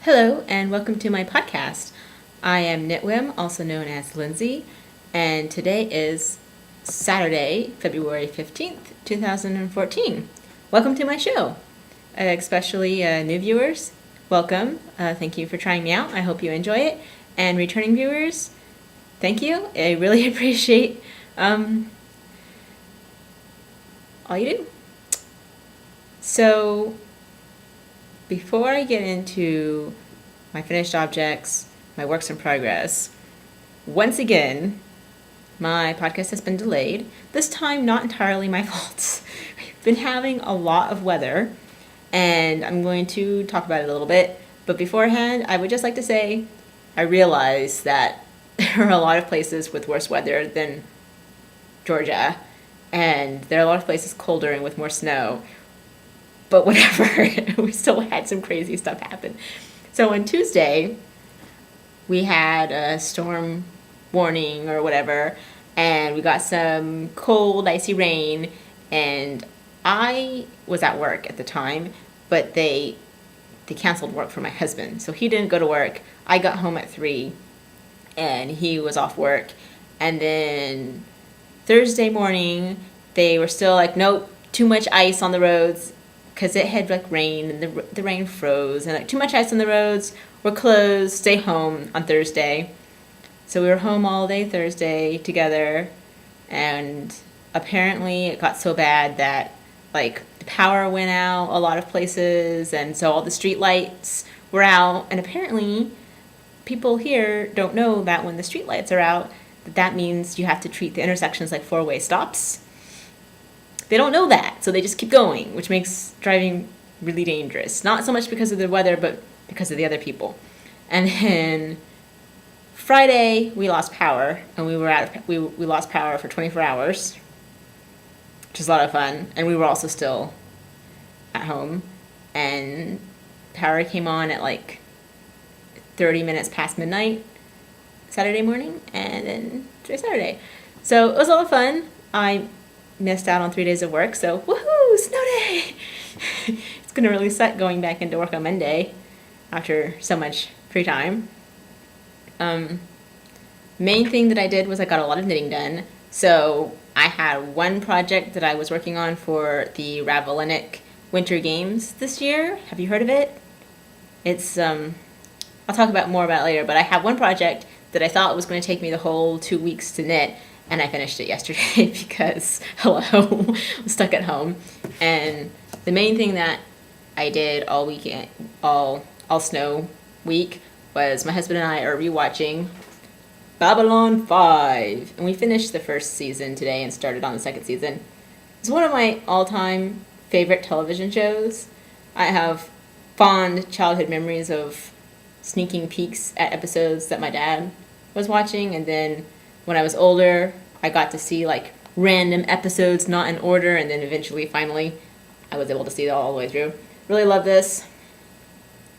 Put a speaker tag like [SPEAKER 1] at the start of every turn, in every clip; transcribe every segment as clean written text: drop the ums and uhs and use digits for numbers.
[SPEAKER 1] Hello, and welcome to my podcast. I am Knitwhim, also known as Lindsay, and today is Saturday, February 15th, 2014. Welcome to my show, especially new viewers. Welcome. Thank you for trying me out. I hope you enjoy it. And returning viewers, thank you. I really appreciate all you do. So, before I get into my finished objects, my works in progress, once again, my podcast has been delayed. This time, not entirely my fault. We've been having a lot of weather, and I'm going to talk about it a little bit. But beforehand, I would just like to say, I realize that there are a lot of places with worse weather than Georgia, and there are a lot of places colder and with more snow. But whatever, we still had some crazy stuff happen. So on Tuesday, we had a storm warning or whatever, and we got some cold, icy rain, and I was at work at the time, but they canceled work for my husband. So he didn't go to work. I got home at 3, and he was off work. And then Thursday morning, they were still like, nope, too much ice on the roads, because it had like rain and the rain froze and like too much ice on the roads. We're closed. Stay home on Thursday. So we were home all day Thursday together, and apparently it got so bad that like the power went out a lot of places, and so all the street lights were out. And apparently people here don't know that when the street lights are out, that means you have to treat the intersections like 4-way stops. They don't know that, so they just keep going, which makes driving really dangerous. Not so much because of the weather, but because of the other people. And then Friday, we lost power, and we lost power for 24 hours, which is a lot of fun. And we were also still at home, and power came on at like 30 minutes past midnight Saturday morning, and then today's Saturday. So it was a lot of fun. I missed out on 3 days of work, so woohoo, snow day! It's gonna really suck going back into work on Monday after so much free time. Main thing that I did was I got a lot of knitting done. So I had one project that I was working on for the Knitwhim Winter Games this year. Have you heard of it? It's I'll talk more about it later, but I have one project that I thought was going to take me the whole 2 weeks to knit, and I finished it yesterday because, hello, I'm stuck at home. And the main thing that I did all weekend, all snow week, was my husband and I are rewatching Babylon 5. And we finished the first season today and started on the second season. It's one of my all-time favorite television shows. I have fond childhood memories of sneaking peeks at episodes that my dad was watching, and then when I was older, I got to see like random episodes not in order, and then eventually, finally, I was able to see it all the way through. Really love this.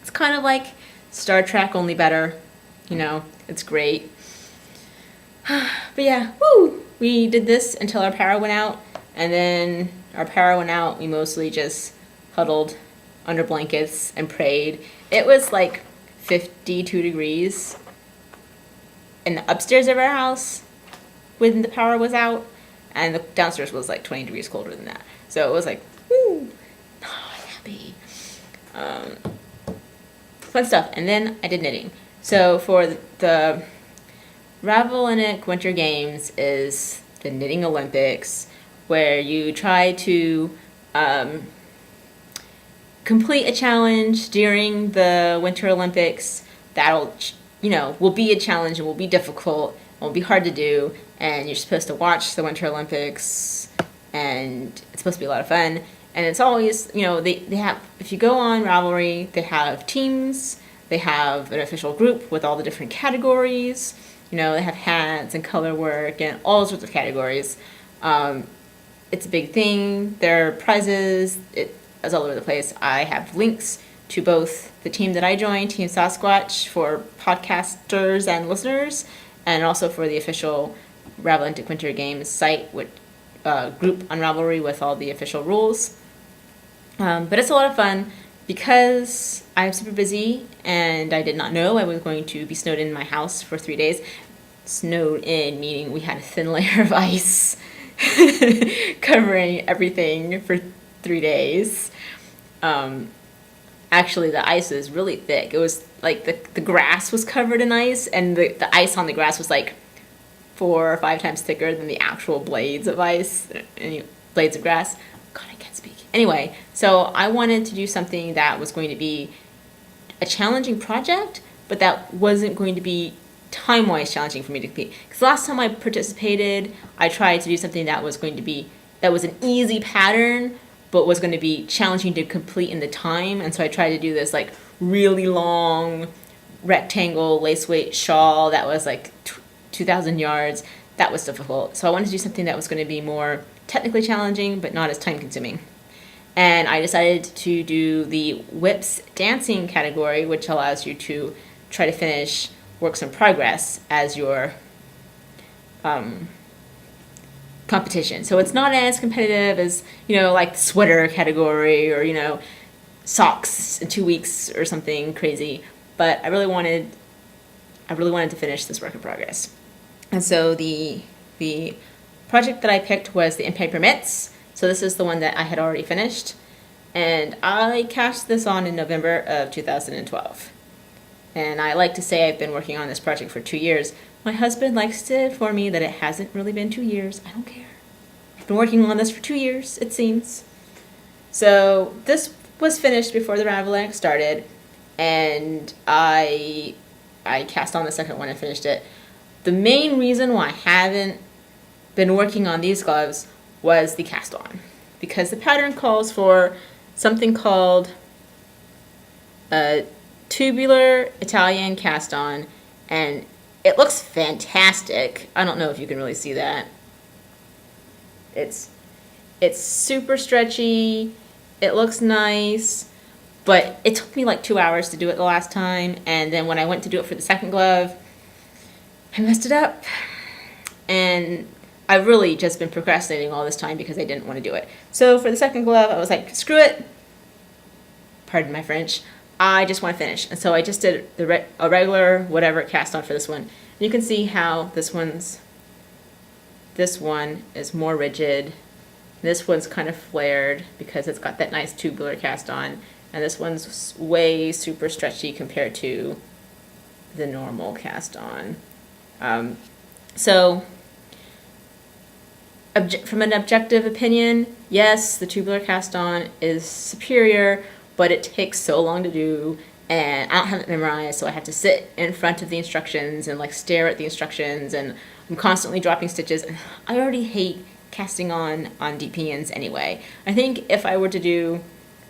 [SPEAKER 1] It's kind of like Star Trek, only better. You know, it's great. But yeah, woo! We did this until our power went out, and then our power went out. We mostly just huddled under blankets and prayed. It was like 52 degrees in the upstairs of our house when the power was out, and the downstairs was like 20 degrees colder than that. So it was like, woo, I'm happy. Fun stuff. And then I did knitting. So for the Knitwhim Winter Games is the Knitting Olympics, where you try to complete a challenge during the Winter Olympics that'll, will be a challenge and will be difficult, will be hard to do, and you're supposed to watch the Winter Olympics, and it's supposed to be a lot of fun. And it's always, they have, if you go on Ravelry, they have teams, they have an official group with all the different categories, they have hats and color work and all sorts of categories. It's a big thing. There are prizes. It's all over the place. I have links to both the team that I joined, Team Sasquatch, for podcasters and listeners, and also for the official Knitwhim Winter Games site, with group on Ravelry with all the official rules. But it's a lot of fun. because I'm super busy and I did not know I was going to be snowed in my house for 3 days. Snowed in meaning we had a thin layer of ice covering everything for 3 days. Actually, the ice is really thick. It was like the grass was covered in ice, and the ice on the grass was like 4 or 5 times thicker than the actual blades of ice, blades of grass. God, I can't speak. Anyway, so I wanted to do something that was going to be a challenging project, but that wasn't going to be time-wise challenging for me to complete. Because last time I participated, I tried to do something that was an easy pattern, but was going to be challenging to complete in the time. And so I tried to do this like really long rectangle lace weight shawl that was like 2,000 yards. That was difficult. So I wanted to do something that was going to be more technically challenging, but not as time consuming. And I decided to do the whips dancing category, which allows you to try to finish works in progress as your competition. So it's not as competitive as, like the sweater category or, socks in 2 weeks or something crazy. But I really wanted to finish this work in progress. And so the project that I picked was the In Paper Mitts. So this is the one that I had already finished. And I cast this on in November of 2012. And I like to say I've been working on this project for 2 years. My husband likes to inform me that it hasn't really been 2 years. I don't care. I've been working on this for 2 years, it seems. So this was finished before the Ravelin started, and I cast on the second one and finished it. The main reason why I haven't been working on these gloves was the cast on, because the pattern calls for something called a tubular Italian cast on, and it looks fantastic. I don't know if you can really see that. It's super stretchy. It looks nice, but it took me like 2 hours to do it the last time, and then when I went to do it for the second glove, I messed it up. And I've really just been procrastinating all this time because I didn't want to do it. So for the second glove, I was like, screw it. Pardon my French. I just want to finish. And so I just did a regular whatever cast on for this one. And you can see how this one is more rigid. This one's kind of flared because it's got that nice tubular cast on. And this one's way super stretchy compared to the normal cast on. So from an objective opinion, yes, the tubular cast on is superior, but it takes so long to do, and I don't have it memorized, so I have to sit in front of the instructions and like stare at the instructions, and I'm constantly dropping stitches. And I already hate casting on DPNs anyway. I think if I were to do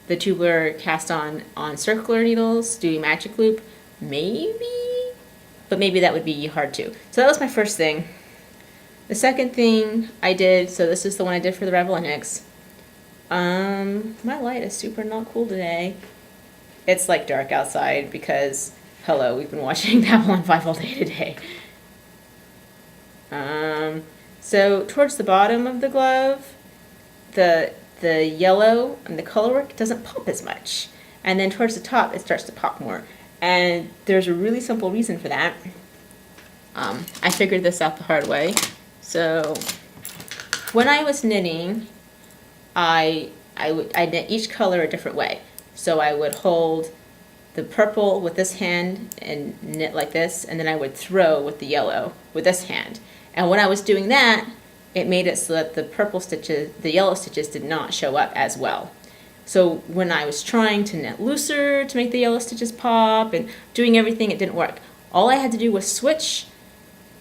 [SPEAKER 1] the tubular cast on circular needles, doing magic loop, maybe, but maybe that would be hard too. So that was my first thing. The second thing I did, so this is the one I did for the Ravelin. My light is super not cool today. It's like dark outside because, hello, we've been watching Babylon 5 all day today. So towards the bottom of the glove, the yellow and the colorwork doesn't pop as much. And then towards the top, it starts to pop more. And there's a really simple reason for that. I figured this out the hard way. So when I was knitting, I knit each color a different way. So I would hold the purple with this hand and knit like this, and then I would throw with the yellow with this hand. And when I was doing that, it made it so that the yellow stitches did not show up as well. So when I was trying to knit looser to make the yellow stitches pop and doing everything, it didn't work. All I had to do was switch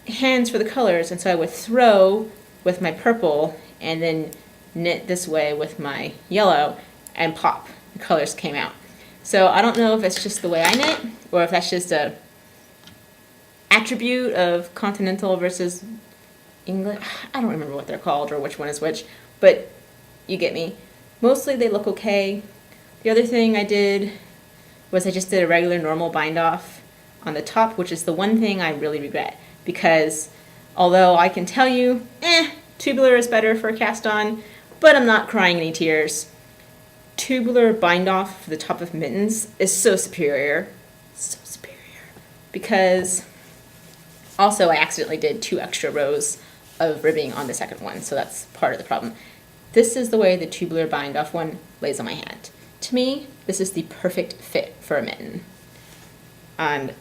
[SPEAKER 1] hands for the colors, and so I would throw with my purple and then knit this way with my yellow, and pop, the colors came out. So I don't know if it's just the way I knit, or if that's just a attribute of continental versus English. I don't remember what they're called or which one is which, but you get me. Mostly they look okay. The other thing I did was I just did a regular normal bind off on the top, which is the one thing I really regret, because although I can tell you, tubular is better for a cast on, but I'm not crying any tears. tubular bind off for the top of mittens is so superior. So superior. Because also I accidentally did 2 extra rows of ribbing on the second one, so that's part of the problem. This is the way the tubular bind off one lays on my hand. To me, this is the perfect fit for a mitten. And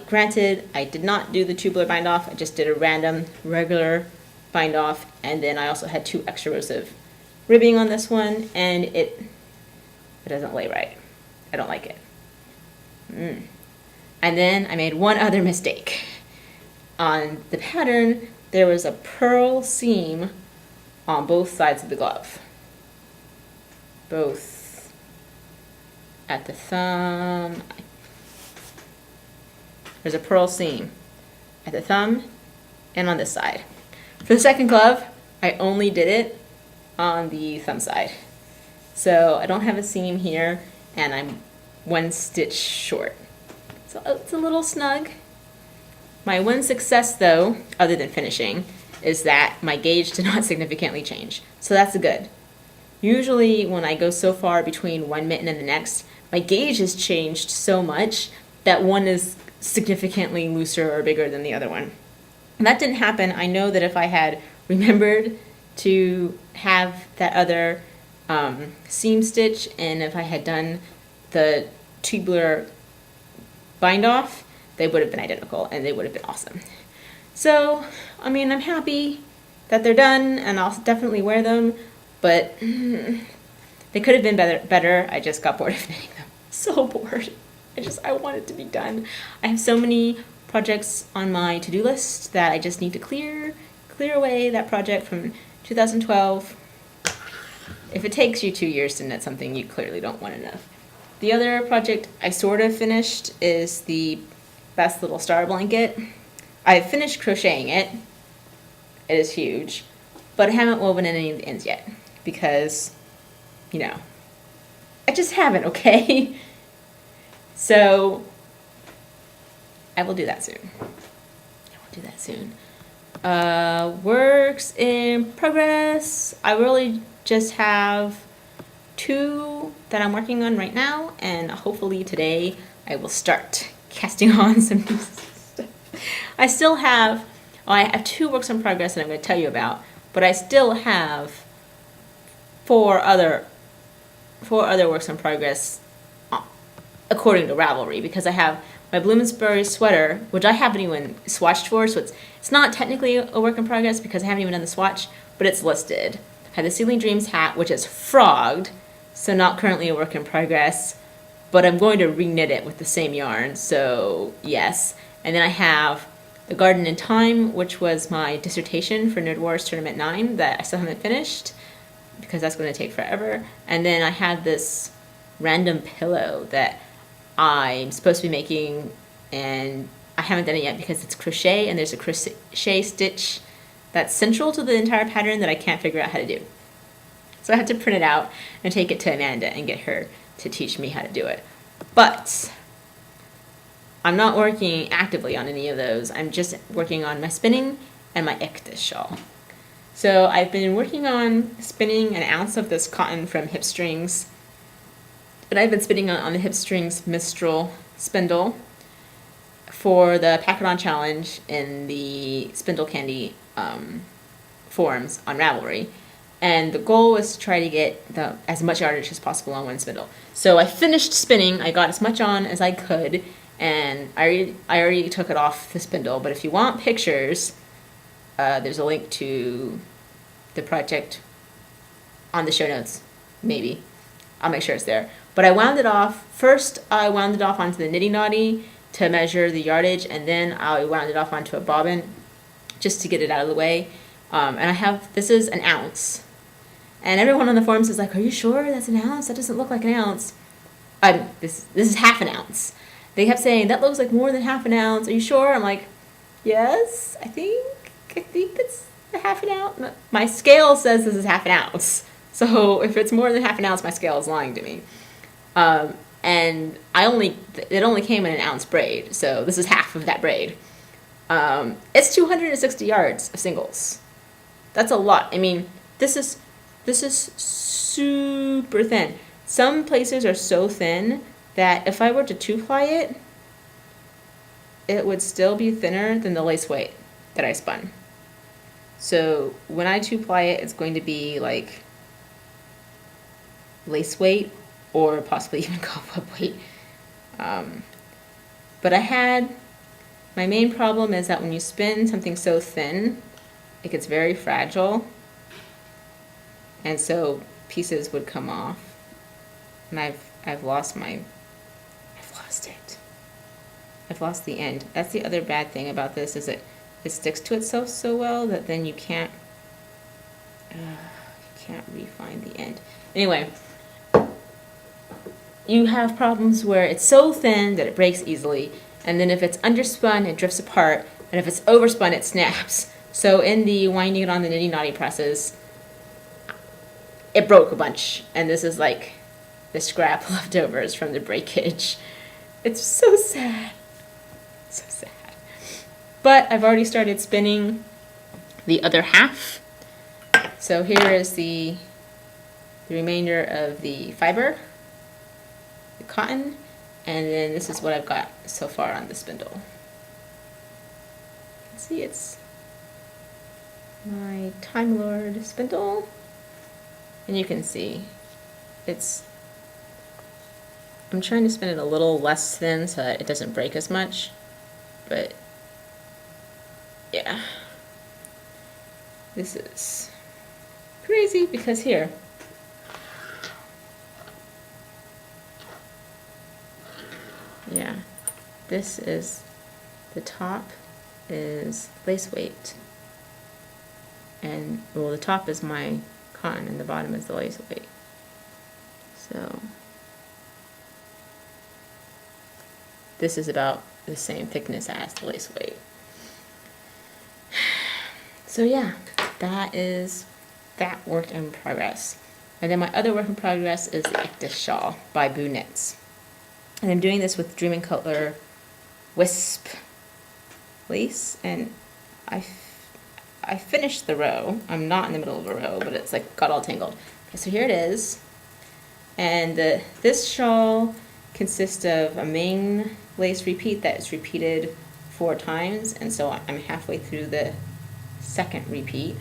[SPEAKER 1] granted, I did not do the tubular bind off, I just did a random regular bind off, and then I also had 2 extra rows of ribbing on this one, and it doesn't lay right. I don't like it. And then I made one other mistake. On the pattern, there was a purl seam on both sides of the glove. Both at the thumb. There's a purl seam at the thumb and on this side. For the second glove, I only did it on the thumb side. So I don't have a seam here, and I'm 1 stitch short. So it's a little snug. My one success though, other than finishing, is that my gauge did not significantly change. So that's good. Usually when I go so far between one mitten and the next, my gauge has changed so much that one is significantly looser or bigger than the other one. And that didn't happen. I know that if I had remembered to have that other seam stitch, and if I had done the tubular bind off, they would have been identical and they would have been awesome. So, I mean, I'm happy that they're done, and I'll definitely wear them, but they could have been better. I just got bored of knitting them. So bored. I want it to be done. I have so many projects on my to-do list that I just need to clear away that project from 2012. If it takes you 2 years to knit something, you clearly don't want enough. The other project I sort of finished is the Best Little Star blanket. I finished crocheting it. It is huge, but I haven't woven in any of the ends yet because, you know, I just haven't, okay? So I will do that soon. Works in progress. I really just have 2 that I'm working on right now, and hopefully today I will start casting on some new stuff. I have 2 works in progress that I'm going to tell you about, but I still have 4 other works in progress according to Ravelry, because I have my Bloomsbury sweater, which I haven't even swatched for, so it's not technically a work in progress because I haven't even done the swatch, but it's listed. I have the Sealing Dreams hat, which is frogged, so not currently a work in progress, but I'm going to reknit it with the same yarn, so yes. And then I have the Garden in Time, which was my dissertation for Nerd Wars Tournament 9 that I still haven't finished because that's going to take forever. And then I have this random pillow that I'm supposed to be making, and I haven't done it yet because it's crochet, and there's a crochet stitch that's central to the entire pattern that I can't figure out how to do. So I have to print it out and take it to Amanda and get her to teach me how to do it. But I'm not working actively on any of those. I'm just working on my spinning and my Ectus shawl. So I've been working on spinning an ounce of this cotton from Hip Strings, and I've been spinning on the Hip Strings Mistral spindle for the Pack It On Challenge in the Spindle Candy forums on Ravelry. And the goal was to try to get as much yardage as possible on one spindle. So I finished spinning, I got as much on as I could, and I already took it off the spindle. But if you want pictures, there's a link to the project on the show notes, maybe. I'll make sure it's there. But I wound it off. First, I wound it off onto the Nitty Naughty to measure the yardage, and then I wound it off onto a bobbin just to get it out of the way. And this is an ounce. And everyone on the forums is like, are you sure that's an ounce? That doesn't look like an ounce. This is half an ounce. They kept saying, that looks like more than half an ounce. Are you sure? I'm like, yes, I think it's a half an ounce. My scale says this is half an ounce. So if it's more than half an ounce, my scale is lying to me. And it only came in an ounce braid, so this is half of that braid. It's 260 yards of singles. That's a lot. I mean, this is super thin. Some places are so thin that if I were to two-ply it, it would still be thinner than the lace weight that I spun. So when I two-ply it, it's going to be like lace weight or possibly even cobweb weight. But my main problem is that when you spin something so thin, it gets very fragile, and so pieces would come off. And I've lost it. I've lost the end. That's the other bad thing about this, is it sticks to itself so well that then you can't refine the end. Anyway, you have problems where it's so thin that it breaks easily, and then if it's underspun, it drifts apart, and if it's overspun, it snaps. So in the winding it on the nitty naughty presses, it broke a bunch, and this is like the scrap leftovers from the breakage. It's so sad. So sad. But I've already started spinning the other half. So here is the remainder of the fiber, the cotton, and then this is what I've got so far on the spindle. You can see it's my Time Lord spindle, and you can see I'm trying to spin it a little less thin so that it doesn't break as much, but yeah, this is crazy because here, yeah, this is, the top is lace weight, and well, the top is my cotton and the bottom is the lace weight. So this is about the same thickness as the lace weight. So yeah, that is that work in progress. And then my other work in progress is the Ictus shawl by Boo Knits. And I'm doing this with Dream and Cutler Wisp lace, and I finished the row. I'm not in the middle of a row, but it's like got all tangled. Okay, so here it is. And this shawl consists of a main lace repeat that is repeated 4 times, and so I'm halfway through the second repeat.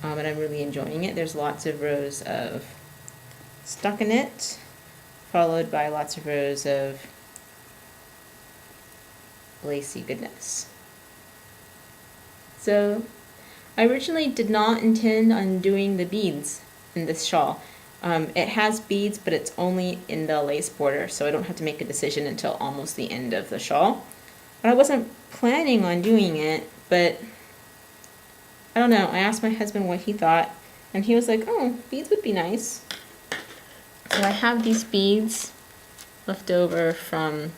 [SPEAKER 1] And I'm really enjoying it. There's lots of rows of stockinette, followed by lots of rows of lacy goodness. So I originally did not intend on doing the beads in this shawl. It has beads, but it's only in the lace border, so I don't have to make a decision until almost the end of the shawl. But I wasn't planning on doing it, but I don't know. I asked my husband what he thought, and he was like, oh, beads would be nice. So I have these beads left over from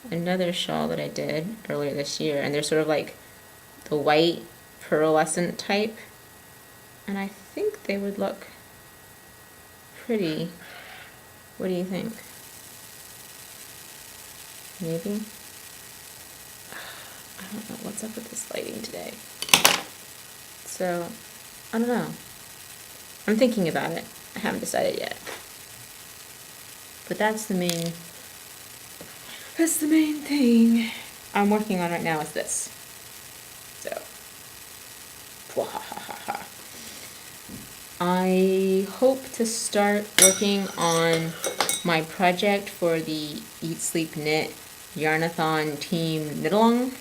[SPEAKER 1] another shawl that I did earlier this year, and they're sort of like the white pearlescent type, and I think they would look pretty. What do you think? Maybe? I don't know what's up with this lighting today. So, I don't know. I'm thinking about it. I haven't decided yet. But that's the main thing I'm working on right now is this. So, I hope to start working on my project for the Eat Sleep Knit Yarnathon Team Knit-along,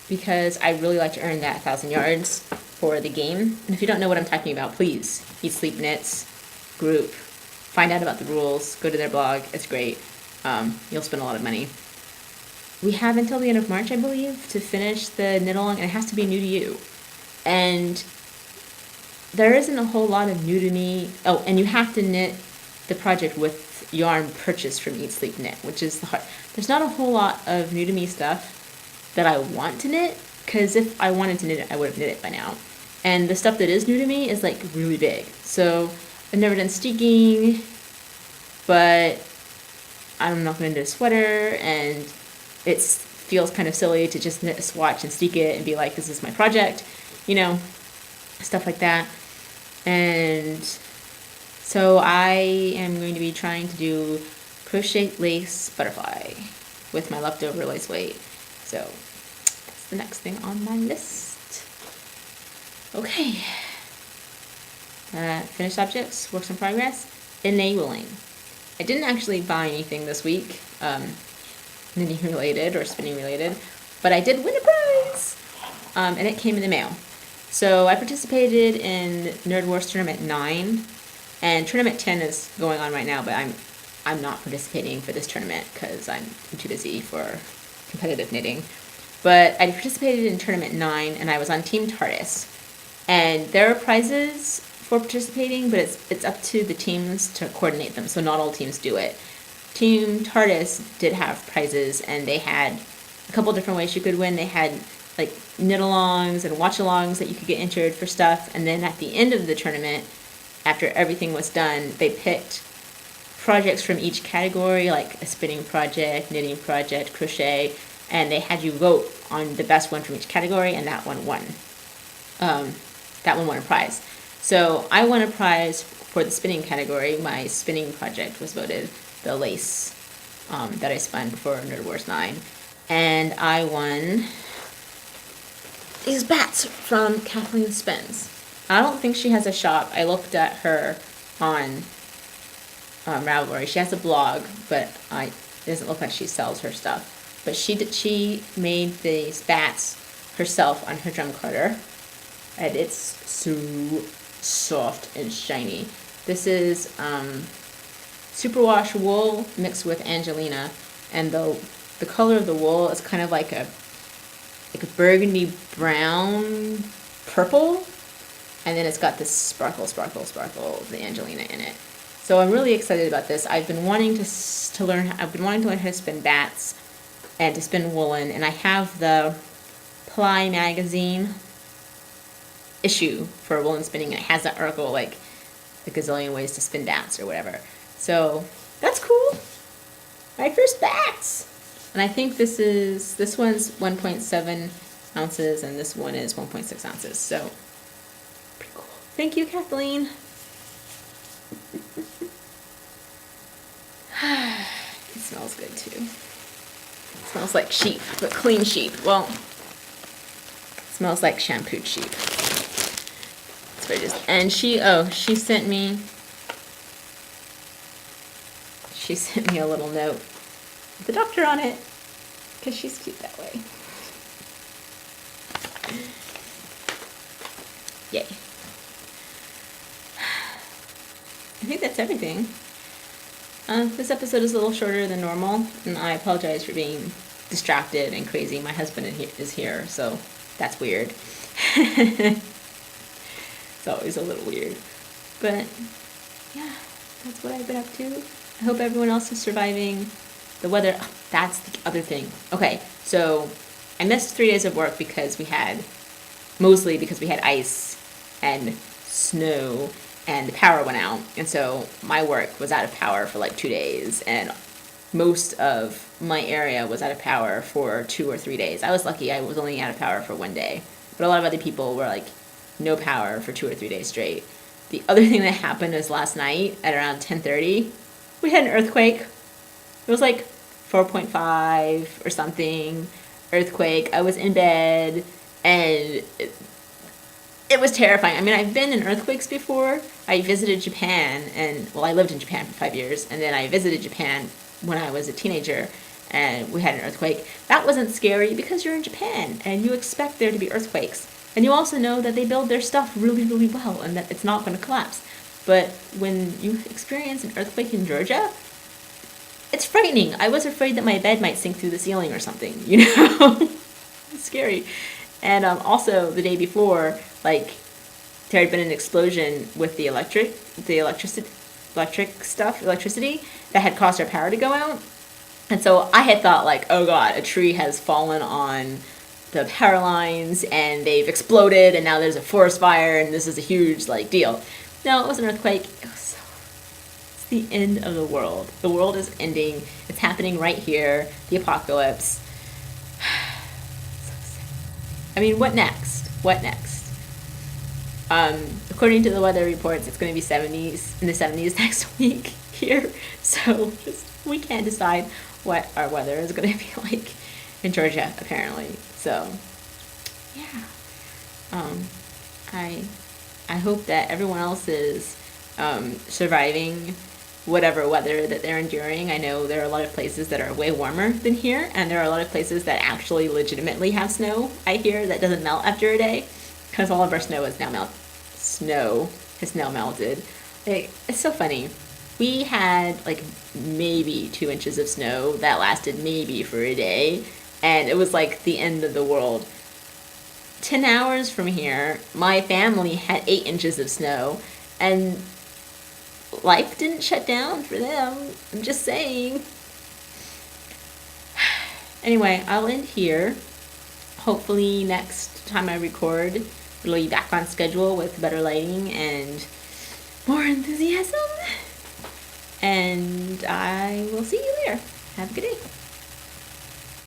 [SPEAKER 1] because I really like to earn that 1,000 yards for the game. And if you don't know what I'm talking about, please, Eat Sleep Knits group, find out about the rules, go to their blog, it's great. You'll spend a lot of money. We have until the end of March, I believe, to finish the knit-along, and it has to be new to you. And there isn't a whole lot of new to me. Oh, and you have to knit the project with yarn purchased from Eat Sleep Knit, which is the hard. There's not a whole lot of new to me stuff that I want to knit, because if I wanted to knit it, I would have knit it by now. And the stuff that is new to me is like really big. So I've never done steeking, but I'm not going to do a sweater, and it feels kind of silly to just knit a swatch and steek it and be like, this is my project, you know. stuff like that. And so I am going to be trying to do crochet lace butterfly with my leftover lace weight. So that's the next thing on my list. Okay. Finished objects, works in progress, enabling. I didn't actually buy anything this week, knitting related or spinning related, but I did win a prize, and it came in the mail. So I participated in Nerd Wars Tournament 9, and Tournament 10 is going on right now, but I'm not participating for this tournament because I'm too busy for competitive knitting. But I participated in Tournament 9, and I was on Team TARDIS. And there are prizes for participating, but it's up to the teams to coordinate them, so not all teams do it. Team TARDIS did have prizes, and they had a couple different ways you could win. They had like knit-alongs and watch-alongs that you could get entered for stuff, and then at the end of the tournament, after everything was done, they picked projects from each category, like a spinning project, knitting project, crochet, and they had you vote on the best one from each category, and that one won. That one won a prize. So I won a prize for the spinning category. My spinning project was voted the lace that I spun for Nerd Wars 9. And I won these bats from Kathleen Spins. I don't think she has a shop. I looked at her on Ravelry. She has a blog, but it doesn't look like she sells her stuff. But she made these bats herself on her drum cutter, and it's so soft and shiny. This is superwash wool mixed with Angelina, and the color of the wool is kind of like a burgundy brown purple, and then it's got this sparkle of the Angelina in it. So I'm really excited about this. I've been wanting to learn how to spin bats and to spin woolen, and I have the Ply magazine issue for woolen spinning, and it has that article like a gazillion ways to spin bats or whatever. So that's cool. My first bats. And I think this one's 1.7 ounces and this one is 1.6 ounces. So pretty cool. Thank you, Kathleen. It smells good too. It smells like sheep, but clean sheep. Well, it smells like shampooed sheep. And she sent me a little note with the doctor on it, because she's cute that way. Yay. I think that's everything. This episode is a little shorter than normal, and I apologize for being distracted and crazy. My husband is here, so that's weird. It's always a little weird. But yeah, that's what I've been up to. I hope everyone else is surviving the weather. Oh, that's the other thing. Okay, so I missed 3 days of work mostly because we had ice and snow and the power went out. And so my work was out of power for like 2 days, and most of my area was out of power for 2 or 3 days. I was lucky I was only out of power for 1 day, but a lot of other people were like no power for 2 or 3 days straight. The other thing that happened was last night at around 10:30, we had an earthquake. It was like 4.5 or something earthquake. I was in bed, and it was terrifying. I mean, I've been in earthquakes before. I visited Japan, I lived in Japan for 5 years, and then I visited Japan when I was a teenager, and we had an earthquake. That wasn't scary because you're in Japan, and you expect there to be earthquakes. And you also know that they build their stuff really, really well, and that it's not going to collapse. But when you experience an earthquake in Georgia, it's frightening. I was afraid that my bed might sink through the ceiling or something, you know? It's scary. And also, the day before, like, there had been an explosion with the electricity that had caused our power to go out. And so I had thought, like, oh God, a tree has fallen on the power lines and they've exploded and now there's a forest fire and this is a huge, like, deal. No, it was an earthquake. It's the end of the world. The world is ending. It's happening right here. The apocalypse. So sad. I mean, what next? What next? According to the weather reports, it's going to be 70s in the 70s next week here. So we can't decide what our weather is going to be like in Georgia, apparently. So yeah, I I hope that everyone else is surviving whatever weather that they're enduring. I know there are a lot of places that are way warmer than here, and there are a lot of places that actually legitimately have snow, I hear, that doesn't melt after a day, because all of our snow is now melted. It's so funny. We had like maybe 2 inches of snow that lasted maybe for a day, and it was like the end of the world. 10 hours from here, my family had 8 inches of snow, and life didn't shut down for them. I'm just saying. Anyway, I'll end here. Hopefully next time I record, it'll be back on schedule with better lighting and more enthusiasm. And I will see you there. Have a good day.